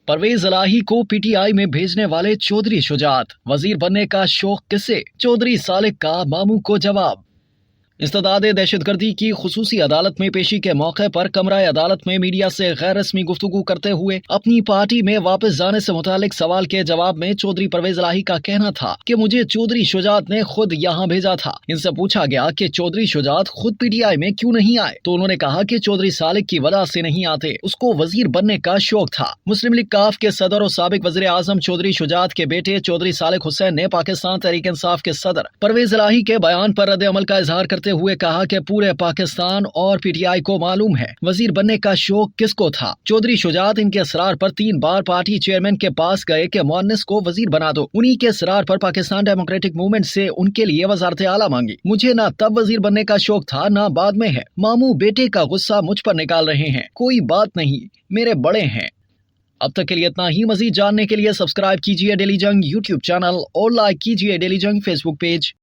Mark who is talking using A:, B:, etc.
A: परवेज इलाही को पीटीआई में भेजने वाले चौधरी शुजात, वजीर बनने का शौक किसे? चौधरी सालिक का मामू को जवाब। इस्तदाद दहशतगर्दी की खुसूसी अदालत में पेशी के मौके पर कमरा अदालत में मीडिया से गैर रस्मी गुफ्तगू करते हुए अपनी पार्टी में वापस जाने से मुतालिक सवाल के जवाब में चौधरी परवेज इलाही का कहना था कि मुझे चौधरी शुजात ने खुद यहाँ भेजा था। इनसे पूछा गया कि चौधरी शुजात खुद पीटीआई में क्यों नहीं आए, तो उन्होंने कहा कि चौधरी सालिक की वजह से नहीं आते, उसको वजीर बनने का शौक था। मुस्लिम लीग काफ के सदर और साबिक वजीर आजम चौधरी शुजात के बेटे चौधरी सालिक हुसैन ने पाकिस्तान तहरीक इंसाफ के सदर परवेज इलाही के बयान पर रद्द अमल का इजहार करते हुए कहा कि पूरे पाकिस्तान और पीटीआई को मालूम है वजीर बनने का शौक किसको था। चौधरी शुजात इनके इसरार पर 3 बार पार्टी चेयरमैन के पास गए कि मुअन्निस को वजीर बना दो। उन्हीं के इसरार पर पाकिस्तान डेमोक्रेटिक मूवमेंट से उनके लिए वजारत आला मांगी। मुझे ना तब वजीर बनने का शौक था ना बाद में है। मामू बेटे का गुस्सा मुझ पर निकाल रहे हैं, कोई बात नहीं, मेरे बड़े हैं। अब तक के लिए इतना ही। मजीद जानने के लिए सब्सक्राइब कीजिए डेली जंग यूट्यूब चैनल और लाइक कीजिए डेली जंग फेसबुक पेज।